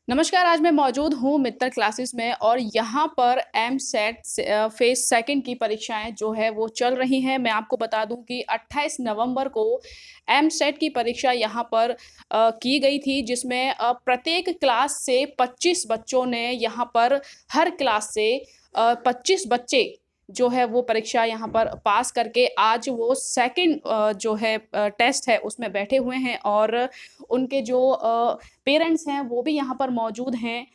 नमस्कार, आज मैं मौजूद हूँ मित्तल क्लासेस में और यहाँ पर एमसेट फेज़ सेकंड की परीक्षाएँ जो है वो चल रही हैं। मैं आपको बता दूँ कि 28 नवंबर को एमसेट की परीक्षा यहाँ पर की गई थी जिसमें प्रत्येक क्लास से 25 बच्चों ने यहाँ पर हर क्लास से 25 बच्चे जो है वो परीक्षा यहाँ पर पास करके आज वो सेकंड जो है टेस्ट है उसमें बैठे हुए हैं और उनके जो पेरेंट्स हैं वो भी यहाँ पर मौजूद हैं।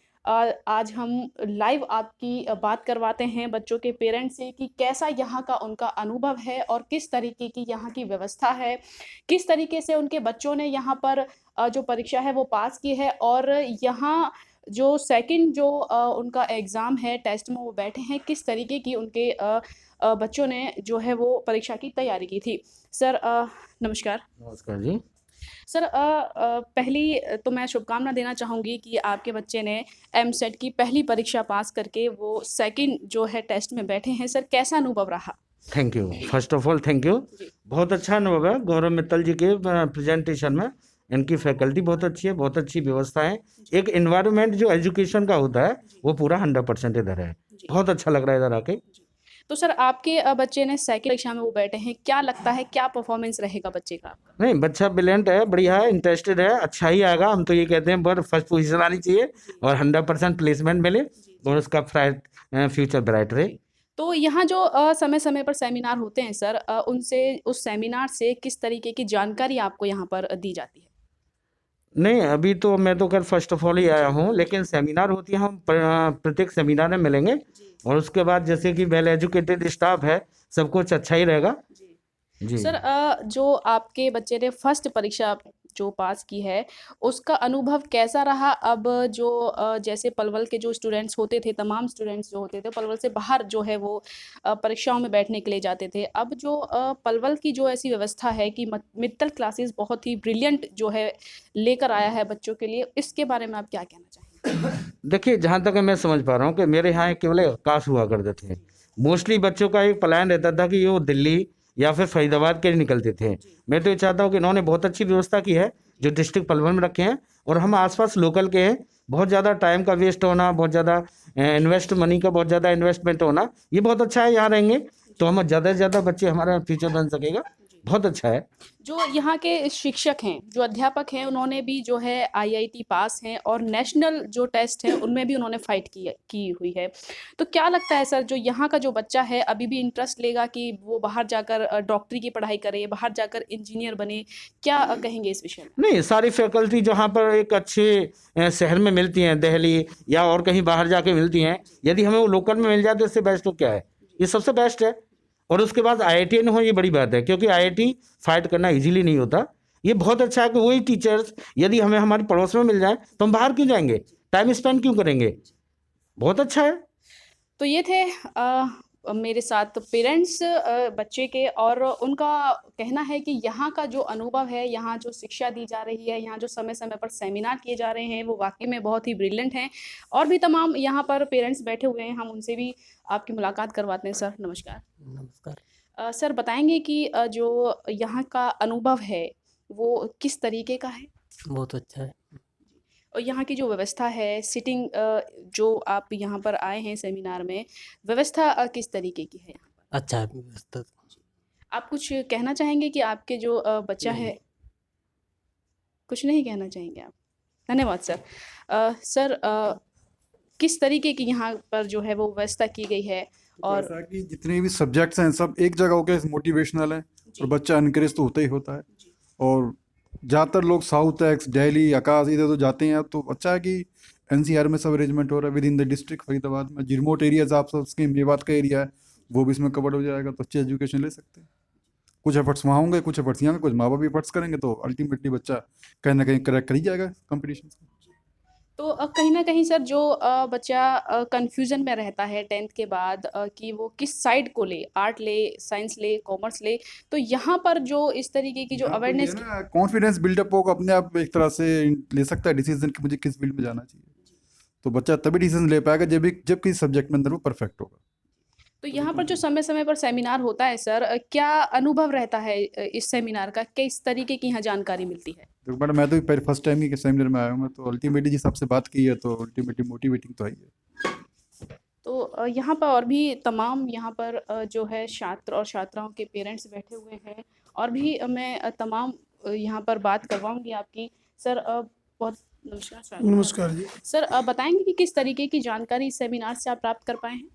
आज हम लाइव आपकी बात करवाते हैं बच्चों के पेरेंट्स से कि कैसा यहाँ का उनका अनुभव है और किस तरीके की यहाँ की व्यवस्था है। किस तरीके से उनके बच्चों ने यहाँ पर जो परीक्षा है वो पास की है और यहाँ जो सेकंड जो उनका एग्ज़ाम है, टेस्ट में वो बैठे हैं, किस तरीके की उनके बच्चों ने जो है वो परीक्षा की तैयारी की थी। सर नमस्कार। नमस्कार जी। सर पहली तो मैं शुभकामना देना चाहूँगी कि आपके बच्चे ने एमसेट की पहली परीक्षा पास करके वो सेकंड जो है टेस्ट में बैठे हैं। सर कैसा अनुभव रहा? Thank you. First of all thank you. जी। बहुत अच्छा अनुभव है गौरव मित्तल जी के प्रेजेंटेशन में। इनकी फैकल्टी बहुत अच्छी है, बहुत अच्छी व्यवस्था है। एक एनवायरनमेंट जो एजुकेशन का होता है वो पूरा 100% इधर है। जी। बहुत अच्छा लग रहा है इधर आके। तो सर आपके बच्चे ने सेकंड परीक्षा में वो बैठे हैं, क्या लगता है क्या परफॉर्मेंस रहेगा बच्चे का आपका? नहीं, बच्चा ब्रिलियंट है, बढ़िया है, इंटरेस्टेड है, अच्छा ही आएगा। हम तो ये कहते हैं बस फर्स्ट पोजीशन आनी चाहिए और 100% प्लेसमेंट मिले और उसका फ्यूचर ब्राइट रहे। तो यहाँ जो समय-समय पर सेमिनार होते हैं सर उनसे उस सेमिनार से किस तरीके की जानकारी आपको यहाँ पर दी जाती है? नहीं, अभी तो मैं तो कल फर्स्ट ऑफ ऑल ही आया हूँ, लेकिन सेमिनार होती है, हम प्रत्येक सेमिनार में मिलेंगे और उसके बाद जैसे कि वेल एजुकेटेड स्टाफ है, सब कुछ अच्छा ही रहेगा। जी। सर जो आपके बच्चे ने फर्स्ट परीक्षा जो पास की है, उसका अनुभव कैसा रहा? अब जो जैसे पलवल के जो स्टूडेंट्स होते थे, तमाम स्टूडेंट्स जो होते थे, पलवल से बाहर जो है वो परीक्षाओं में बैठने के लिए जाते थे। अब जो पलवल की जो ऐसी व्यवस्था है कि मत मित्तल क्लासेस बहुत ही ब्रिलियंट जो है लेकर आया है बच्चों के लिए, इसके बारे में आप क्या कहना चाहेंगे? देखिए, जहाँ तक मैं समझ पा रहा हूँ कि मेरे यहाँ केवल अवकाश हुआ करते थे। मोस्टली बच्चों का एक प्लान रहता था कि वो दिल्ली या फिर फरीदाबाद के लिए निकलते थे। मैं तो ये चाहता हूँ कि इन्होंने बहुत अच्छी व्यवस्था की है, जो डिस्ट्रिक्ट पलवल में रखे हैं और हम आसपास लोकल के हैं। बहुत ज़्यादा टाइम का वेस्ट होना, बहुत ज़्यादा इन्वेस्ट मनी का बहुत ज़्यादा इन्वेस्टमेंट होना, ये बहुत अच्छा है। यहाँ रहेंगे तो हम ज़्यादा से ज़्यादा बच्चे हमारा फ्यूचर बन सकेगा, बहुत अच्छा है। जो यहाँ के शिक्षक हैं, जो अध्यापक हैं, उन्होंने भी जो है आईआईटी पास हैं और नेशनल जो टेस्ट है, उनमें भी उन्होंने फ़ाइट की हुई है। तो क्या लगता है सर, जो यहाँ का जो बच्चा है, अभी भी इंटरेस्ट लेगा कि वो बाहर जाकर डॉक्टरी की पढ़ाई करे, बाहर जाकर इंजीनियर बने? क्या कहेंगे इस विषय में? नहीं, सारी फैकल्टी जहाँ पर एक अच्छे शहर में मिलती हैं, दिल्ली या और कहीं बाहर जाके मिलती हैं, यदि हमें वो लोकल में मिल जाए तो इससे बेस्ट तो क्या है? ये सबसे बेस्ट है। और उसके बाद आईआईटी हो, ये बड़ी बात है, क्योंकि आईआईटी फाइट करना इजीली नहीं होता। ये बहुत अच्छा है कि वही टीचर्स यदि हमें हमारे पड़ोस में मिल जाए तो हम बाहर क्यों जाएंगे, टाइम स्पेंड क्यों करेंगे? बहुत अच्छा है। तो ये थे मेरे साथ पेरेंट्स बच्चे के और उनका कहना है कि यहाँ का जो अनुभव है, यहाँ जो शिक्षा दी जा रही है, यहाँ जो समय-समय पर सेमिनार किए जा रहे हैं, वो वाक़ई में बहुत ही ब्रिलिएंट हैं। और भी तमाम यहाँ पर पेरेंट्स बैठे हुए हैं, हम उनसे भी आपकी मुलाकात करवाते हैं। सर, नमस्कार। नमस्कार। सर बताएँगे कि जो यहाँ का अनुभव है, वो किस तरीके का है? बहुत अच्छा है। और यहाँ की जो व्यवस्था है सिटिंग जो आप यहाँ पर आए हैं सेमिनार में, व्यवस्था किस तरीके की है यहाँ पर? अच्छा है व्यवस्था। आप कुछ कहना चाहेंगे कि आपके जो बच्चा नहीं। है कुछ नहीं कहना चाहेंगे आप? धन्यवाद सर। सर किस तरीके की यहाँ पर जो है वो व्यवस्था की गई है और ऐसा कि जितने भी सब्जेक्ट्स हैं सब एक जगह होकर मोटिवेशनल है और बच्चा इनकरेज तो होता ही होता है। और ज़्यादातर लोग साउथ एक्स दिल्ली आकाश इधर तो जाते हैं, तो अच्छा है कि एनसीआर में सब अरेंजमेंट हो रहा है with in the district Faridabad में। जो रिमोट एरियाज आप सब उसके मेवात का एरिया है वो भी इसमें कवर हो जाएगा, तो अच्छी एजुकेशन ले सकते हैं। कुछ एफर्ट्स वहाँ होंगे, कुछ एफर्ट्स यहाँ, कुछ माँ बाप भी एफर्ट्स करेंगे, तो अल्टीमेटली बच्चा कहीं ना कहीं करेक्ट कर ही जाएगा कॉम्पिटिशन। तो कहीं न कहीं सर जो बच्चा कन्फ्यूज़न में रहता है 10th के बाद कि वो किस साइड को ले, आर्ट ले, साइंस ले, कॉमर्स ले, तो यहाँ पर जो इस तरीके की जो अवेयरनेस की कॉन्फिडेंस बिल्डअप होगा, अपने आप एक तरह से ले सकता है डिसीजन कि मुझे किस फील्ड में जाना चाहिए। तो बच्चा तभी डिसीजन ले पाएगा जब किसी सब्जेक्ट में अंदर वो परफेक्ट होगा। तो यहाँ पर जो समय-समय पर सेमिनार होता है सर क्या अनुभव रहता है इस सेमिनार का? किस तरीके की यहाँ जानकारी मिलती है? देखो मैडम, मैं तो फर्स्ट टाइम ही सेमिनार में आया हूँ, मैं तो अल्टीमेटली जिस आपसे बात की है तो अल्टीमेटली मोटिवेटिंग तो आई है। तो यहाँ पर और भी तमाम यहाँ पर जो है छात्र और छात्राओं के पेरेंट्स बैठे हुए हैं और भी मैं तमाम यहाँ पर बात करवाऊंगी आपकी। सर बहुत नमस्कार सर। नमस्कार जी। सर बताएंगे कि किस तरीके की जानकारी इस सेमिनार से आप प्राप्त कर पाए हैं?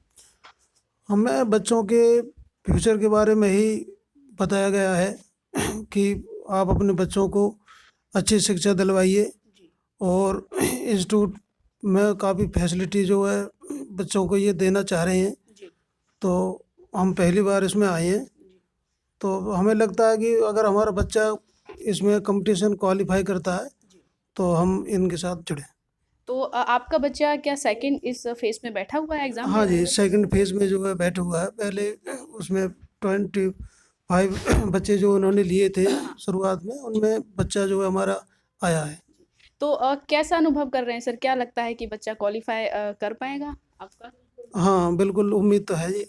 हमें बच्चों के फ्यूचर के बारे में ही बताया गया है कि आप अपने बच्चों को अच्छी शिक्षा दिलवाइए और इंस्टीट्यूट में काफ़ी फैसिलिटी जो है बच्चों को ये देना चाह रहे हैं। तो हम पहली बार इसमें आए हैं, तो हमें लगता है कि अगर हमारा बच्चा इसमें कंपटीशन क्वालिफाई करता है तो हम इनके साथ जुड़े। तो आपका बच्चा क्या सेकंड इस फेज में बैठा हुआ है एग्जाम? हाँ जी, सेकंड फेज में जो है बैठा हुआ है। पहले उसमें 25 बच्चे जो उन्होंने लिए थे शुरुआत में, उनमें बच्चा जो है हमारा आया है। तो कैसा अनुभव कर रहे हैं सर? क्या लगता है कि बच्चा क्वालिफाई कर पाएगा आपका? हाँ बिल्कुल, उम्मीद तो है जी।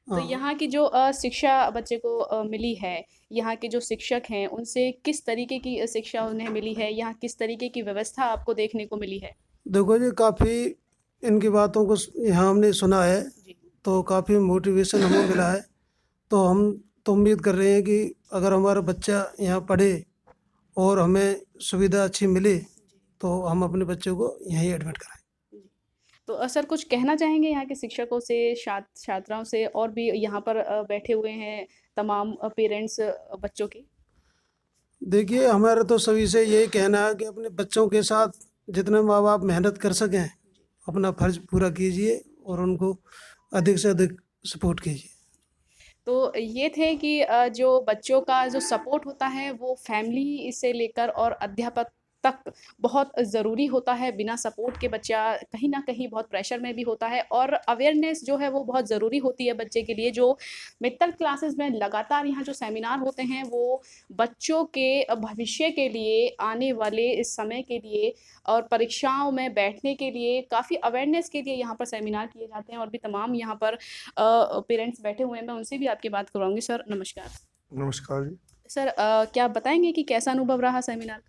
तो हाँ, यहाँ की जो शिक्षा बच्चे को मिली है, यहाँ के जो शिक्षक हैं उनसे किस तरीके की शिक्षा उन्हें मिली है? यहाँ किस तरीके की व्यवस्था आपको देखने को मिली है? देखो जी, काफ़ी इनकी बातों को यहाँ हमने सुना है, जी। तो काफ़ी मोटिवेशन हमें मिला है। तो हम तो उम्मीद कर रहे हैं कि अगर हमारा बच्चा यहाँ पढ़े और हमें सुविधा अच्छी मिले तो हम अपने बच्चे को यहीं एडमिट कराएं। तो सर कुछ कहना चाहेंगे यहाँ के शिक्षकों से, छात्राओं से और भी यहाँ पर बैठे हुए हैं तमाम पेरेंट्स बच्चों के? देखिए, हमारा तो सभी से यही कहना है कि अपने बच्चों के साथ जितने माँ बाप मेहनत कर सकें अपना फर्ज पूरा कीजिए और उनको अधिक से अधिक सपोर्ट कीजिए। तो ये थे कि जो बच्चों का जो सपोर्ट होता है वो फैमिली से लेकर और अध्यापक तक बहुत ज़रूरी होता है। बिना सपोर्ट के बच्चा कहीं न कहीं बहुत प्रेशर में भी होता है और अवेयरनेस जो है वो बहुत ज़रूरी होती है बच्चे के लिए। जो मित्तल क्लासेस में लगातार यहाँ जो सेमिनार होते हैं वो बच्चों के भविष्य के लिए, आने वाले इस समय के लिए और परीक्षाओं में बैठने के लिए, काफ़ी अवेयरनेस के लिए यहाँ पर सेमिनार किए जाते हैं और भी तमाम यहाँ पर पेरेंट्स बैठे हुए हैं। मैं उनसे भी आपकी बात करवाऊँगी। सर नमस्कार। नमस्कार जी। सर क्या आप बताएँगे कि कैसा अनुभव रहा सेमिनार का?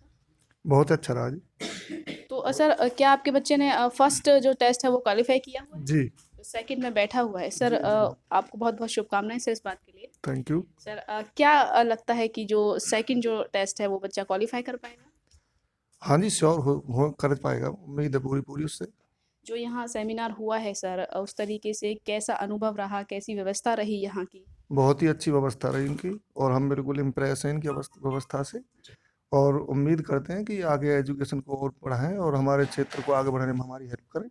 बहुत अच्छा रहा जी। तो सर क्या आपके बच्चे ने फर्स्ट जो टेस्ट है वो क्वालिफाई किया हुआ है? जी, सेकंड में बैठा हुआ है। सर आपको बहुत-बहुत शुभकामनाएँ सर इस बात के लिए। Thank you. सर क्या लगता है कि जो सेकंड जो टेस्ट है वो बच्चा क्वालिफाई कर पाएगा? हाँ जी, श्योर हो कर पाएगा, उम्मीद है पूरी उससे। जो यहाँ सेमिनार हुआ है सर उस तरीके से कैसा अनुभव रहा, कैसी व्यवस्था रही यहाँ की? बहुत ही अच्छी व्यवस्था रही इनकी और हम बिल्कुल इम्प्रेस हैं इनकी व्यवस्था से और उम्मीद करते हैं कि आगे एजुकेशन को और बढ़ाएं और हमारे क्षेत्र को आगे बढ़ाने में हमारी हेल्प करें।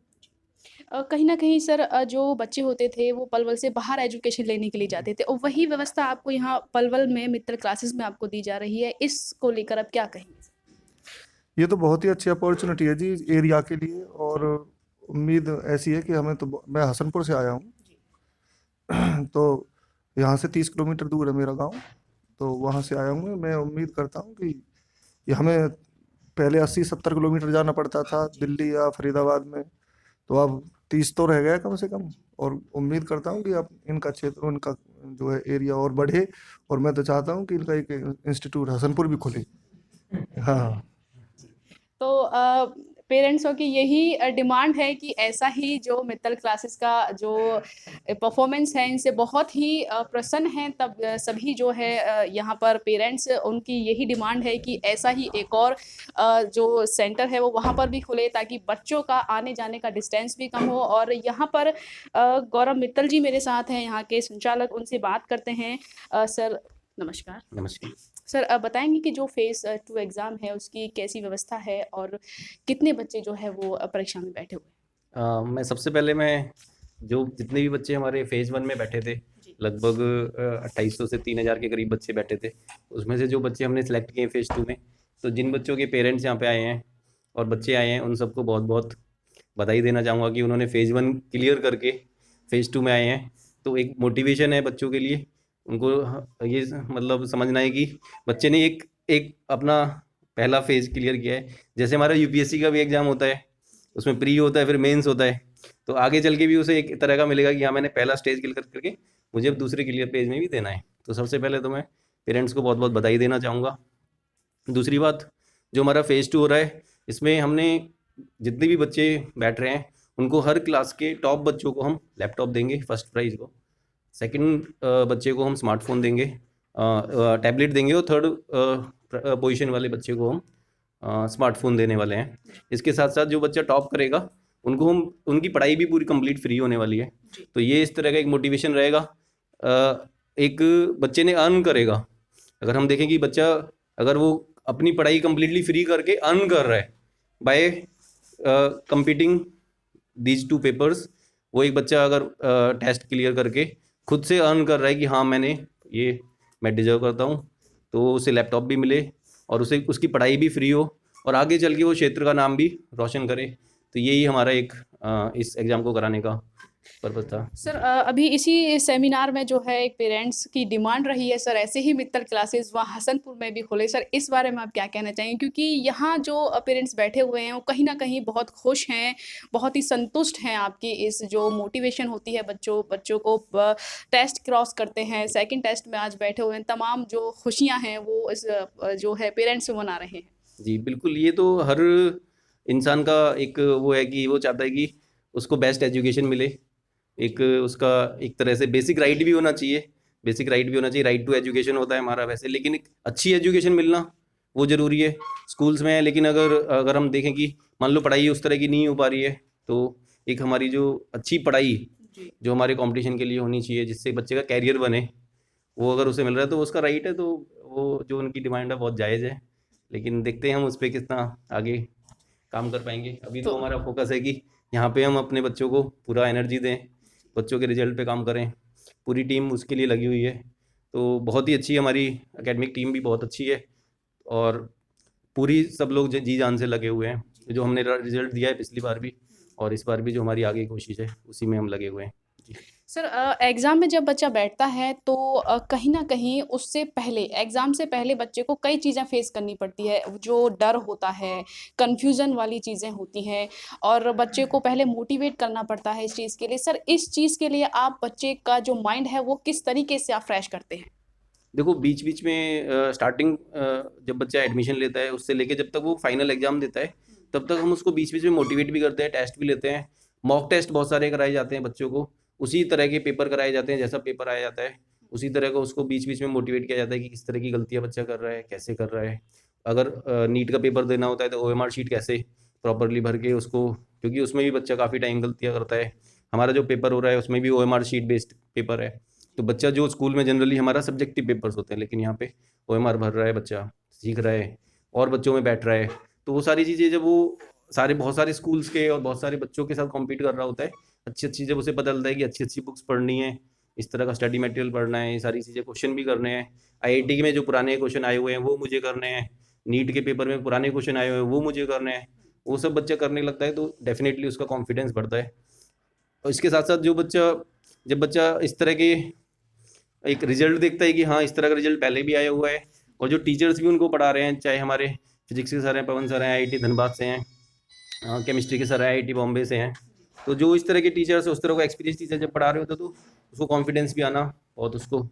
कहीं न कहीं सर जो बच्चे होते थे वो पलवल से बाहर एजुकेशन लेने के लिए जाते थे और वही व्यवस्था आपको यहाँ पलवल में मित्तल क्लासेस में आपको दी जा रही है। इसको लेकर आप क्या कहेंगे? ये तो बहुत ही अच्छी अपॉर्चुनिटी है जी एरिया के लिए और उम्मीद ऐसी है कि मैं हसनपुर से आया हूँ तो यहाँ से 30 किलोमीटर दूर है मेरा गांव, तो वहाँ से आया हूँ मैं उम्मीद करता हूँ कि ये हमें पहले 80-70 किलोमीटर जाना पड़ता था दिल्ली या फरीदाबाद में, तो अब 30 तो रह गया कम से कम और उम्मीद करता हूँ कि अब इनका क्षेत्र उनका जो है एरिया और बढ़े और मैं तो चाहता हूँ कि इनका एक इंस्टीट्यूट हसनपुर भी खुले। हाँ, तो पेरेंट्सों की यही डिमांड है कि ऐसा ही जो मित्तल क्लासेस का जो परफॉर्मेंस है इनसे बहुत ही प्रसन्न हैं। तब सभी जो है यहाँ पर पेरेंट्स उनकी यही डिमांड है कि ऐसा ही एक और जो सेंटर है वो वहाँ पर भी खुले ताकि बच्चों का आने जाने का डिस्टेंस भी कम हो। और यहाँ पर गौरव मित्तल जी मेरे साथ हैं, यहाँ के संचालक, उनसे बात करते हैं। सर नमस्कार। नमस्कार। सर बताएंगे कि जो फेज़ 2 एग्ज़ाम है उसकी कैसी व्यवस्था है और कितने बच्चे जो है वो परीक्षा में बैठे हुए हैं? मैं सबसे पहले जो जितने भी बच्चे हमारे फेज़ 1 में बैठे थे लगभग 2800 से 3000 के करीब बच्चे बैठे थे, उसमें से जो बच्चे हमने सेलेक्ट किए फेज़ 2 में, तो जिन बच्चों के पेरेंट्स यहाँ पे आए हैं और बच्चे आए हैं उन सबको बहुत बहुत बधाई देना चाहूँगा कि उन्होंने फेज़ 1 क्लियर करके फेज़ 2 में आए हैं। तो एक मोटिवेशन है बच्चों के लिए, उनको ये मतलब समझना है कि बच्चे ने एक अपना पहला फेज़ क्लियर किया है। जैसे हमारा यूपीएससी का भी एग्ज़ाम होता है, उसमें प्री होता है फिर मेंस होता है, तो आगे चल के भी उसे एक तरह का मिलेगा कि हाँ मैंने पहला स्टेज क्लियर करके मुझे अब दूसरे क्लियर पेज में भी देना है। तो सबसे पहले तो मैं पेरेंट्स को बहुत बहुत बधाई देना चाहूँगा। दूसरी बात, जो हमारा फेज़ 2 हो रहा है, इसमें हमने जितने भी बच्चे बैठ रहे हैं उनको हर क्लास के टॉप बच्चों को हम लैपटॉप देंगे फर्स्ट प्राइज़ को, सेकंड बच्चे को हम स्मार्टफोन देंगे, टैबलेट देंगे, और थर्ड पोजीशन वाले बच्चे को हम स्मार्टफोन देने वाले हैं। इसके साथ साथ जो बच्चा टॉप करेगा उनको हम, उनकी पढ़ाई भी पूरी कंप्लीट फ्री होने वाली है। तो ये इस तरह का एक मोटिवेशन रहेगा। एक बच्चे ने अर्न करेगा, अगर हम देखें कि बच्चा अगर वो अपनी पढ़ाई कंप्लीटली फ्री करके अर्न कर रहा है बाय कंपीटिंग दीज 2 पेपर्स, वो एक बच्चा अगर टेस्ट क्लियर करके खुद से अर्न कर रहा है कि हाँ मैं डिजर्व करता हूँ, तो उसे लैपटॉप भी मिले और उसे उसकी पढ़ाई भी फ्री हो और आगे चल के वो क्षेत्र का नाम भी रोशन करे। तो यही हमारा एक इस एग्ज़ाम को कराने का पर्पज़ था। सर अभी इसी सेमिनार में जो है एक पेरेंट्स की डिमांड रही है सर, ऐसे ही मित्तल क्लासेस वहाँ हसनपुर में भी खोले। सर इस बारे में आप क्या कहना चाहेंगे, क्योंकि यहाँ जो पेरेंट्स बैठे हुए हैं वो कहीं ना कहीं बहुत खुश हैं, बहुत ही संतुष्ट हैं आपकी इस जो मोटिवेशन होती है बच्चों को टेस्ट क्रॉस करते हैं, सेकंड टेस्ट में आज बैठे हुए हैं, तमाम जो खुशियाँ हैं वो इस जो है पेरेंट्स मना रहे हैं। जी बिल्कुल, ये तो हर इंसान का एक वो है कि वो चाहता है कि उसको बेस्ट एजुकेशन मिले। एक उसका एक तरह से बेसिक राइट भी होना चाहिए, राइट टू एजुकेशन होता है हमारा वैसे, लेकिन एक अच्छी एजुकेशन मिलना वो ज़रूरी है स्कूल्स में। लेकिन अगर हम देखें कि मान लो पढ़ाई उस तरह की नहीं हो पा रही है, तो एक हमारी जो अच्छी पढ़ाई जो हमारे कंपटीशन के लिए होनी चाहिए, जिससे बच्चे का कैरियर बने, वो अगर उसे मिल रहा है तो उसका राइट है। तो वो जो उनकी डिमांड है बहुत जायज़ है, लेकिन देखते हैं हम उस पर कितना आगे काम कर पाएंगे। अभी तो हमारा फोकस है कि यहाँ पे हम अपने बच्चों को पूरा एनर्जी दें, बच्चों के रिजल्ट पे काम करें, पूरी टीम उसके लिए लगी हुई है। तो बहुत ही अच्छी हमारी एकेडमिक टीम भी बहुत अच्छी है और पूरी सब लोग जी जान से लगे हुए हैं। जो हमने रिजल्ट दिया है पिछली बार भी और इस बार भी जो हमारी आगे की कोशिश है उसी में हम लगे हुए हैं। जी। सर एग्ज़ाम में जब बच्चा बैठता है तो कहीं ना कहीं उससे पहले, एग्ज़ाम से पहले बच्चे को कई चीज़ें फेस करनी पड़ती है, जो डर होता है, कन्फ्यूज़न वाली चीज़ें होती हैं और बच्चे को पहले मोटिवेट करना पड़ता है इस चीज़ के लिए। सर इस चीज़ के लिए आप बच्चे का जो माइंड है वो किस तरीके से आप फ्रेश करते हैं? देखो बीच बीच में स्टार्टिंग जब बच्चा एडमिशन लेता है उससे लेके जब तक वो फाइनल एग्ज़ाम देता है तब तक हम उसको बीच बीच में मोटिवेट भी करते हैं, टेस्ट भी लेते हैं, मॉक टेस्ट बहुत सारे कराए जाते हैं बच्चों को, उसी तरह के पेपर कराए जाते हैं, जैसा पेपर आया जाता है उसी तरह का उसको बीच बीच में मोटिवेट किया जाता है कि किस तरह की गलतियाँ बच्चा कर रहा है, कैसे कर रहा है। अगर नीट का पेपर देना होता है तो OMR शीट कैसे प्रॉपरली भर के उसको, क्योंकि उसमें भी बच्चा काफ़ी टाइम गलतियाँ करता है। हमारा जो पेपर हो रहा है उसमें भी OMR शीट बेस्ड पेपर है। तो बच्चा जो स्कूल में जनरली हमारा सब्जेक्टिव पेपर्स होते हैं, लेकिन यहाँ पे OMR भर रहा है, बच्चा सीख रहा है और बच्चों में बैठ रहा है। तो वो सारी चीज़ें जब वो बहुत सारे स्कूल्स के और बहुत सारे बच्चों के साथ कॉम्पीट कर रहा होता है, अच्छी जब उसे पता चलता है कि अच्छी बुक्स पढ़नी है, इस तरह का स्टडी मटेरियल पढ़ना है, ये सारी चीज़ें, क्वेश्चन भी करने हैं, IIT में जो पुराने क्वेश्चन आए हुए हैं वो मुझे करने हैं, नीट के पेपर में पुराने क्वेश्चन आए हुए हैं वो मुझे करने हैं, वो सब बच्चा करने लगता है तो डेफिनेटली उसका कॉन्फिडेंस बढ़ता है। और इसके साथ साथ जब बच्चा इस तरह के एक रिजल्ट देखता है कि हाँ इस तरह का रिजल्ट पहले भी आया हुआ है और जो टीचर्स भी उनको पढ़ा रहे हैं, चाहे हमारे फिजिक्स के सर हैं, पवन सर हैं IIT धनबाद से हैं, केमिस्ट्री के सर IIT बॉम्बे से हैं, तो जो इस तरह के टीचर्स उस तरह का एक्सपीरियंस टीचर जब पढ़ा रहे होते तो उसको कॉन्फिडेंस भी आना बहुत उसको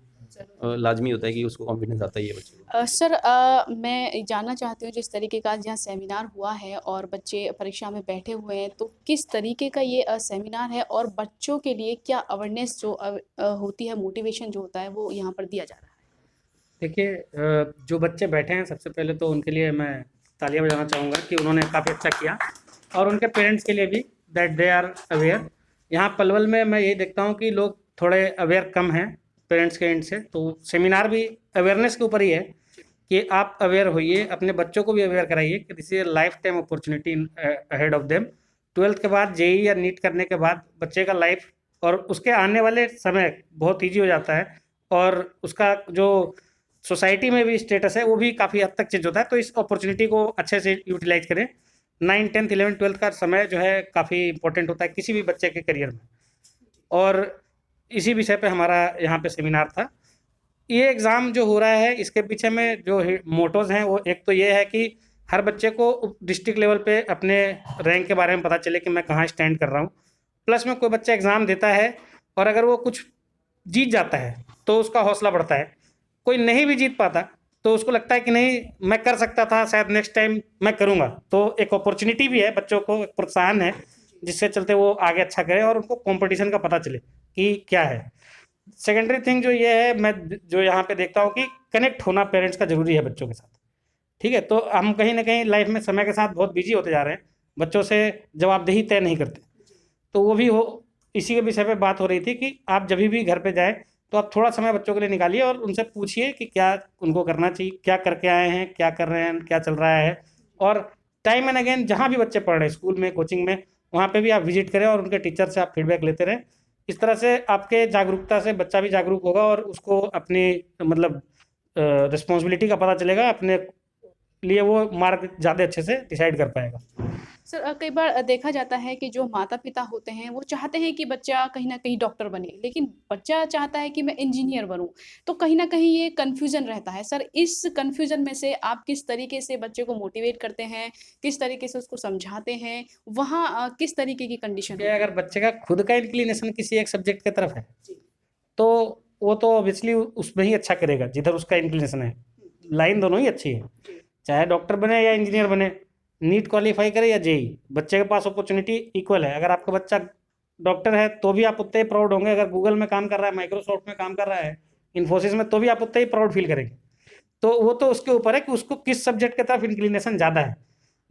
लाजमी होता है कि उसको कॉन्फिडेंस आता ही है बच्चे को। सर मैं जानना चाहती हूँ जिस तरीके का यहाँ सेमिनार हुआ है और बच्चे परीक्षा में बैठे हुए हैं, तो किस तरीके का ये सेमिनार है और बच्चों के लिए क्या अवेयरनेस जो होती है, मोटिवेशन जो होता है वो यहाँ पर दिया जा रहा है? देखिए जो बच्चे बैठे हैं सबसे पहले तो उनके लिए मैं तालियां बजाना चाहूँगा कि उन्होंने काफ़ी अच्छा किया और उनके पेरेंट्स के लिए भी दैट दे आर अवेयर। यहाँ पलवल में मैं यही देखता हूँ कि लोग थोड़े अवेयर कम हैं पेरेंट्स के एंड से, तो सेमिनार भी अवेयरनेस के ऊपर ही है कि आप अवेयर होइए, अपने बच्चों को भी अवेयर कराइए कि this is life time opportunity ahead of them. 12th के बाद JEE या नीट करने के बाद बच्चे का लाइफ और उसके आने वाले समय बहुत ईजी हो जाता है और उसका जो सोसाइटी में भी स्टेटस है वो भी काफ़ी हद तक चेंज होता है। तो इस अपॉर्चुनिटी को अच्छे से यूटिलाइज करें। 9, 10, 11, 12 का समय जो है काफ़ी इंपॉर्टेंट होता है किसी भी बच्चे के करियर में, और इसी विषय पे हमारा यहाँ पे सेमिनार था। ये एग्ज़ाम जो हो रहा है इसके पीछे में जो मोटोज़ हैं वो एक तो ये है कि हर बच्चे को डिस्ट्रिक्ट लेवल पे अपने रैंक के बारे में पता चले कि मैं कहाँ स्टैंड कर रहा हूँ। प्लस में कोई बच्चा एग्ज़ाम देता है और अगर वो कुछ जीत जाता है तो उसका हौसला बढ़ता है, कोई नहीं भी जीत पाता तो उसको लगता है कि नहीं मैं कर सकता था, शायद नेक्स्ट टाइम मैं करूँगा। तो एक अपॉर्चुनिटी भी है बच्चों को, एक प्रोत्साहन है जिससे चलते वो आगे अच्छा करें और उनको कंपटीशन का पता चले कि क्या है। सेकेंडरी थिंग जो ये है, मैं जो यहाँ पे देखता हूँ कि कनेक्ट होना पेरेंट्स का ज़रूरी है बच्चों के साथ। ठीक है, तो हम कहीं ना कहीं लाइफ में समय के साथ बहुत बिजी होते जा रहे हैं, बच्चों से जवाबदेही तय नहीं करते। तो वो भी हो, इसी के विषय पे बात हो रही थी कि आप जब भी घर पे जाए तो आप थोड़ा समय बच्चों के लिए निकालिए और उनसे पूछिए कि क्या उनको करना चाहिए, क्या करके आए हैं, क्या कर रहे हैं, क्या चल रहा है। और टाइम एंड अगेन जहाँ भी बच्चे पढ़ रहे हैं, स्कूल में, कोचिंग में, वहाँ पे भी आप विजिट करें और उनके टीचर से आप फीडबैक लेते रहें। इस तरह से आपके जागरूकता से बच्चा भी जागरूक होगा और उसको अपनी मतलब रिस्पॉन्सिबिलिटी का पता चलेगा, अपने लिए वो मार्ग ज़्यादा अच्छे से डिसाइड कर पाएगा। सर कई बार देखा जाता है कि जो माता-पिता होते हैं वो चाहते हैं कि बच्चा कहीं न कहीं डॉक्टर बने, लेकिन बच्चा चाहता है कि मैं इंजीनियर बनूँ, तो कहीं न कहीं ये कन्फ्यूज़न रहता है। सर इस कन्फ्यूज़न में से आप किस तरीके से बच्चे को मोटिवेट करते हैं? किस तरीके से उसको समझाते हैं? वहाँ किस तरीके की कंडीशन कि होती है? अगर बच्चे का खुद का इंक्लिनेशन किसी एक सब्जेक्ट की तरफ है, तो वो तो ऑब्वियसली उसमें ही अच्छा करेगा जिधर उसका इंक्लिनेशन है। लाइन दोनों ही अच्छी है, चाहे डॉक्टर बने या इंजीनियर बने, नीट क्वालिफाई करे या जेई, बच्चे के पास अपॉर्चुनिटी इक्वल है। अगर आपका बच्चा डॉक्टर है तो भी आप उतने ही प्राउड होंगे, अगर गूगल में काम कर रहा है, माइक्रोसॉफ्ट में काम कर रहा है, इन्फोसिस में, तो भी आप उतने ही प्राउड फील करेंगे। तो वो तो उसके ऊपर है कि उसको किस सब्जेक्ट की तरफ इंक्लिनेशन ज़्यादा है।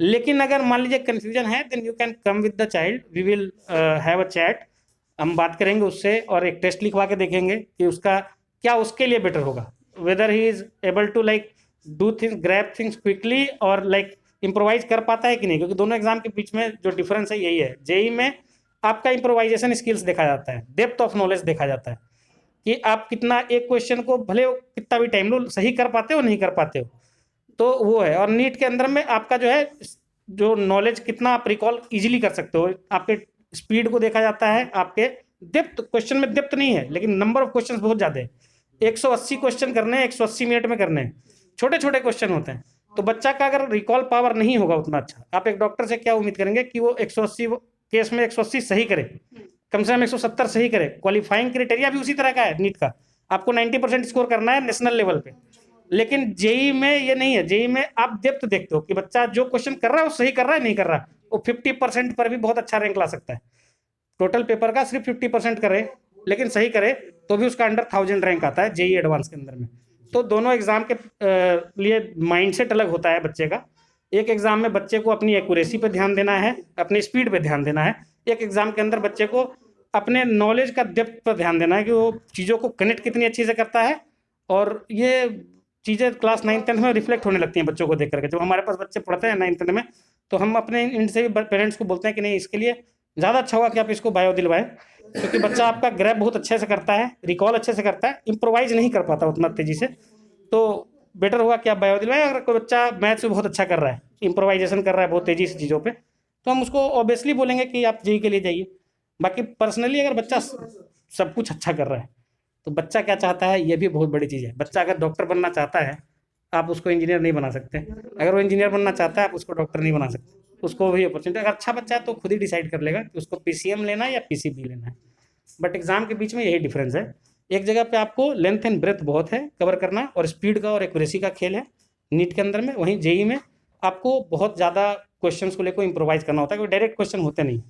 लेकिन अगर मान लीजिए कन्फ्यूजन है, then you can come with the child, we will have a chat, हम बात करेंगे उससे और एक टेस्ट लिखवा के देखेंगे कि उसका क्या उसके लिए बेटर होगा, whether he is able to like do things, grab things quickly और लाइक इम्प्रोवाइज कर पाता है कि नहीं। क्योंकि दोनों एग्जाम के बीच में जो डिफरेंस है यही है। जेई में आपका इम्प्रोवाइजेशन स्किल्स देखा जाता है, डेप्थ ऑफ नॉलेज देखा जाता है कि आप कितना एक क्वेश्चन को भले कितना भी टाइम लो सही कर पाते हो नहीं कर पाते हो, तो वो है। और नीट के अंदर में आपका जो है जो नॉलेज कितना आप रिकॉल इजीली कर सकते हो, आपके स्पीड को देखा जाता है, आपके डेप्थ, क्वेश्चन में डेप्थ नहीं है लेकिन नंबर ऑफ क्वेश्चन बहुत ज़्यादा है। 180 क्वेश्चन करने हैं, 180 मिनट में करने हैं, छोटे छोटे क्वेश्चन होते हैं। तो बच्चा का अगर रिकॉल पावर नहीं होगा उतना अच्छा, आप एक डॉक्टर से क्या उम्मीद करेंगे कि वो 180 केस में 180 सही करे, कम से कम 170 सही करे। क्वालिफाइंग क्राइटेरिया भी उसी तरह का है नीट का, आपको 90% स्कोर करना है नेशनल लेवल पे। लेकिन जेई में ये नहीं है, जेई में आप डेप्थ देखते हो कि बच्चा जो क्वेश्चन कर रहा है वो सही कर रहा है नहीं कर रहा, वो 50% पर भी बहुत अच्छा रैंक ला सकता है। टोटल पेपर का सिर्फ 50% करे लेकिन सही करे तो भी उसका अंडर 1000 रैंक आता है जेई एडवांस के अंदर में। तो दोनों एग्जाम के लिए माइंडसेट अलग होता है बच्चे का। एक एग्जाम में बच्चे को अपनी एक्यूरेसी पे ध्यान देना है, अपनी स्पीड पे ध्यान देना है। एक एग्जाम के अंदर बच्चे को अपने नॉलेज का डेप्थ पर ध्यान देना है कि वो चीज़ों को कनेक्ट कितनी अच्छी से करता है। और ये चीज़ें क्लास 9th-10th में रिफ्लेक्ट होने लगती हैं बच्चों को देख करके। जब हमारे पास बच्चे पढ़ते हैं 9th-10th में तो हम अपने इनसे भी पेरेंट्स को बोलते हैं कि नहीं इसके लिए ज़्यादा अच्छा होगा कि आप इसको बायो दिलवाएं, क्योंकि बच्चा आपका ग्रैब बहुत अच्छे से करता है, रिकॉल अच्छे से करता है, इम्प्रोवाइज नहीं कर पाता उतना तेजी से। तो बेटर होगा कि आप बायो दिलवाएं। अगर कोई बच्चा मैथ्स में बहुत अच्छा कर रहा है, इम्प्रोवाइजेशन कर रहा है बहुत तेजी से चीज़ों पे, तो हम उसको ऑब्वियसली बोलेंगे कि आप जेई के लिए जाइए। बाकी पर्सनली अगर बच्चा सब कुछ अच्छा कर रहा है तो बच्चा क्या चाहता है ये भी बहुत बड़ी चीज़ है। बच्चा अगर डॉक्टर बनना चाहता है आप उसको इंजीनियर नहीं बना सकते, अगर वो इंजीनियर बनना चाहता है आप उसको डॉक्टर नहीं बना सकते। उसको भी अपॉर्चुनिटी, अगर अच्छा बच्चा है तो खुद ही डिसाइड कर लेगा कि उसको पीसीएम लेना है या पीसीबी लेना है। बट एग्जाम के बीच में यही डिफरेंस है, एक जगह पे आपको लेंथ एंड ब्रेथ बहुत है कवर करना और स्पीड का और एक्यूरेसी का खेल है नीट के अंदर में। वहीं जेई में आपको बहुत ज़्यादा क्वेश्चंस को लेकर इम्प्रोवाइज करना होता है, क्योंकि डायरेक्ट क्वेश्चन होते नहीं,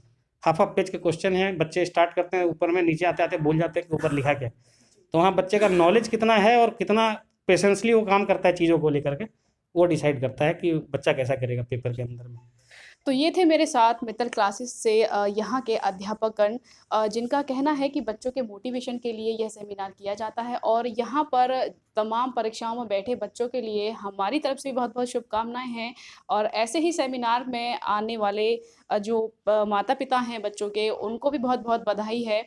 हाफ पेज के क्वेश्चन हैं। बच्चे स्टार्ट करते हैं ऊपर में, नीचे आते आते भूल जाते हैं कि ऊपर लिखा क्या। तो वहाँ बच्चे का नॉलेज कितना है और कितना पेशेंसली वो काम करता है चीज़ों को लेकर के, वो डिसाइड करता है कि बच्चा कैसा करेगा पेपर के अंदर में। तो ये थे मेरे साथ मित्तल क्लासेस से यहाँ के अध्यापकगण, जिनका कहना है कि बच्चों के मोटिवेशन के लिए यह सेमिनार किया जाता है और यहाँ पर तमाम परीक्षाओं में बैठे बच्चों के लिए हमारी तरफ से बहुत बहुत शुभकामनाएं हैं। और ऐसे ही सेमिनार में आने वाले जो माता पिता हैं बच्चों के, उनको भी बहुत बहुत बधाई है।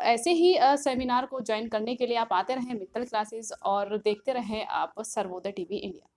ऐसे ही सेमिनार को ज्वाइन करने के लिए आप आते रहें मित्तल क्लासेस और देखते रहें आप सर्वोदय टीवी इंडिया।